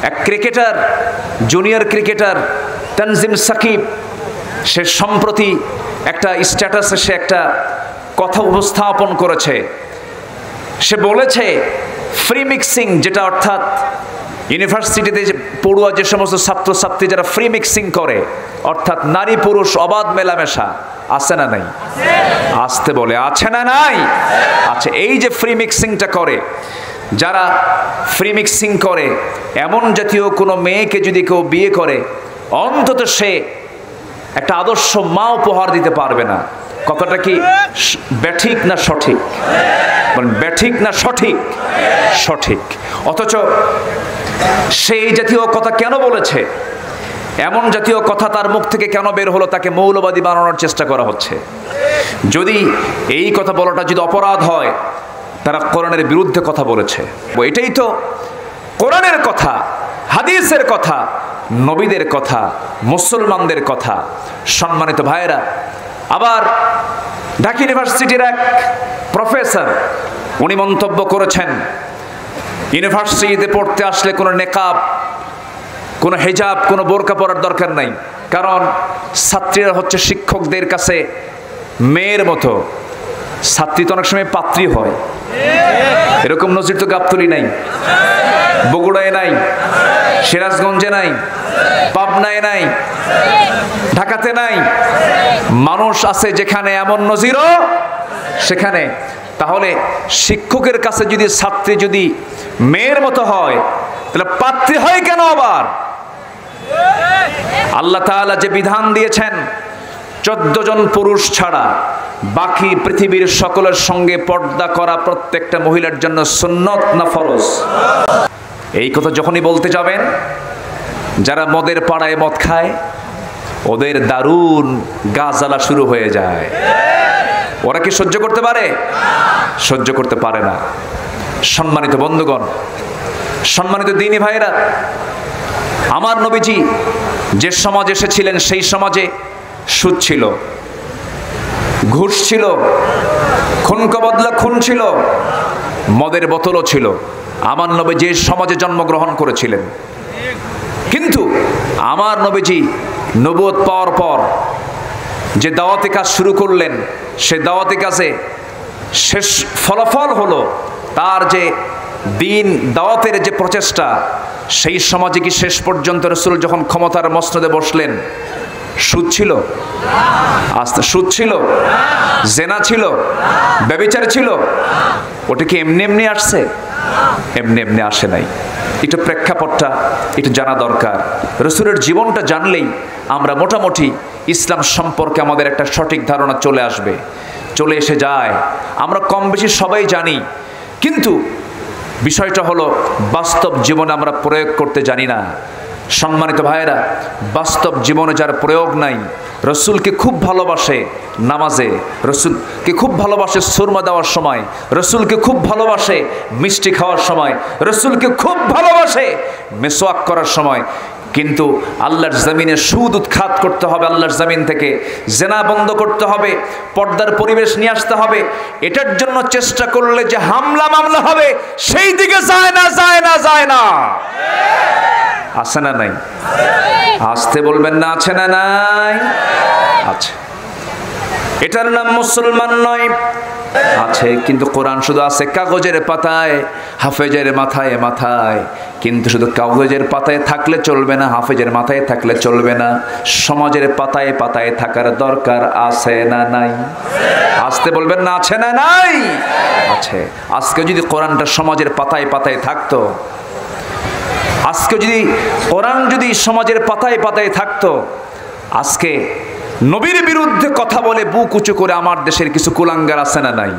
এক cricketer, junior cricketer Tanzim Sakib, সে সম্প্রতি একটা স্ট্যাটাসে সে একটা কথা উপস্থাপন করেছে। সে বলেছে ফ্রি মিক্সিং, যেটা অর্থাৎ ইউনিভার্সিটিতে পড়ুয়া যে সমস্ত ছাত্রছাত্রী যারা ফ্রি মিক্সিং করে, অর্থাৎ নারী পুরুষ অবাধ মেলামেশা, আছে না নাই? আসতে বলে আছে না নাই? আচ্ছা, এই যে ফ্রি মিক্সিংটা করে, যারা ফ্রি মিক্সিং করে, এমন জাতীয় কোনো মেয়েকে যদি কেউ বিয়ে করে, অন্তত সে একটা আদর্শ মা উপহার দিতে পারবে না। কথাটা কি ব্যাঠিক না সঠিক? বলেন ব্যাঠিক না সঠিক? সঠিক। অথচ সেই জাতীয় কথা কেন বলেছে? এমন জাতীয় কথা তার মুখ থেকে কেন বের হলো? তাকে মৌলবাদী বানানোর চেষ্টা করা হচ্ছে। যদি এই কথা বলাটা যদি অপরাধ হয়, তারা কোরআনের বিরুদ্ধে কথা বলেছে। এটাই তো কোরআনের কথা, হাদিসের কথা, নবীদের কথা, মুসলমানদের কথা। সম্মানিত ভাইয়েরা, আবার ঢাকা ইউনিভার্সিটির এক প্রফেসর উনি মন্তব্য করেছেন, ইউনিভার্সিটিতে পড়তে আসলে কোনো নেকাব, কোনো হিজাব, কোনো বোরকা পরার দরকার নাই, কারণ ছাত্রীরা হচ্ছে শিক্ষকদের কাছে মেয়ের মতো। ছাত্রী তো অনেক সময় পাত্রী হয়। এরকম নজির তো গাবতলী নাই, বগুড়ায় নাই, সিরাজগঞ্জে নাই, পাবনায় নাই, ঢাকাতে নাই। মানুষ আছে যেখানে এমন নজিরও সেখানে। তাহলে শিক্ষকের কাছে যদি ছাত্রী যদি মেয়ের মতো হয়, তাহলে পাত্রী হয় কেন? আবার আল্লাহ তাআলা যে বিধান দিয়েছেন, 14 জন পুরুষ ছাড়া বাকি পৃথিবীর সকলের সঙ্গে পর্দা করা প্রত্যেকটা মহিলার জন্য সুন্নত না ফরজ? এই কথা যখনই বলতে যাবেন, যারা মদের পাড়ায় মদ খায়, ওদের দারুণ গা জ্বালা শুরু হয়ে যায়। ওরা কি সহ্য করতে পারে? সহ্য করতে পারে না। সম্মানিত বন্ধুগণ, সম্মানিত দ্বীনি ভাইরা, আমার নবীজি যে সমাজে এসেছিলেন, সেই সমাজে সুদ ছিল, ঘুষ ছিল, খুনকবদলা খুন ছিল, মদের বোতলও ছিল। আমার নবী যে সমাজে জন্মগ্রহণ করেছিলেন, কিন্তু আমার নবীজি নবুয়ত পাওয়ার পর যে দাওয়াতি কাজ শুরু করলেন, সে দাওয়াতি কাজে শেষ ফলাফল হলো তার যে দিন দাওয়াতের যে প্রচেষ্টা, সেই সমাজে কি শেষ পর্যন্ত রাসূল যখন ক্ষমতার মসনদে বসলেন, সুদ ছিল? সুদ ছিল? জেনা ছিল? ব্যভিচার ছিল? ওটা কি এমনি এমনি আসছে? এমনি এমনি আসে নাই। একটু প্রেক্ষাপটটা একটু জানা দরকার। রাসূলের জীবনটা জানলেই আমরা মোটামুটি ইসলাম সম্পর্কে আমাদের একটা সঠিক ধারণা চলে আসবে, চলে এসে যায়। আমরা কম বেশি সবাই জানি, কিন্তু বিষয়টা হলো বাস্তব জীবনে আমরা প্রয়োগ করতে জানি না। সম্মানিত ভাইয়েরা, বাস্তব জীবনে যার প্রয়োগ নাই, রসুলকে খুব ভালোবাসে নামাজে, রসুলকে খুব ভালোবাসে সুরমা দেওয়ার সময়, রসুলকে খুব ভালোবাসে মিষ্টি খাওয়ার সময়, রসুলকে খুব ভালোবাসে মেসওয়াক করার সময়, কিন্তু আল্লাহর জমিনে সুদ উৎখাত করতে হবে, আল্লাহর জমিন থেকে জেনা বন্ধ করতে হবে, পর্দার পরিবেশ নিয়ে আসতে হবে, এটার জন্য চেষ্টা করলে যে হামলা মামলা হবে, সেই দিকে যায় না, যায় না, যায় না। আছে না নাই? আসতে বলবেন না, আছে না নাই? আছে। এটার নাম মুসলমান নয়। আছে, কিন্তু কোরআন শুধু আছে কাগজের পাতায়, হাফেজের মাথায় মাথায়। কিন্তু শুধু কাগজের পাতায় থাকলে চলবে না, হাফেজের মাথায় থাকলে চলবে না, সমাজের পাতায় পাতায় থাকার দরকার আছে না নাই? আসতে বলবেন না, আছে না নাই? আছে। আজকে যদি কোরআনটা সমাজের পাতায় পাতায় থাকতো, আজকে যদি কোরআন যদি সমাজের পাতায় পাতায় থাকতো, আজকে নবীর বিরুদ্ধে কথা বলে বুক উঁচু করে আমার দেশের কিছু কুলাঙ্গার আছে না নাই?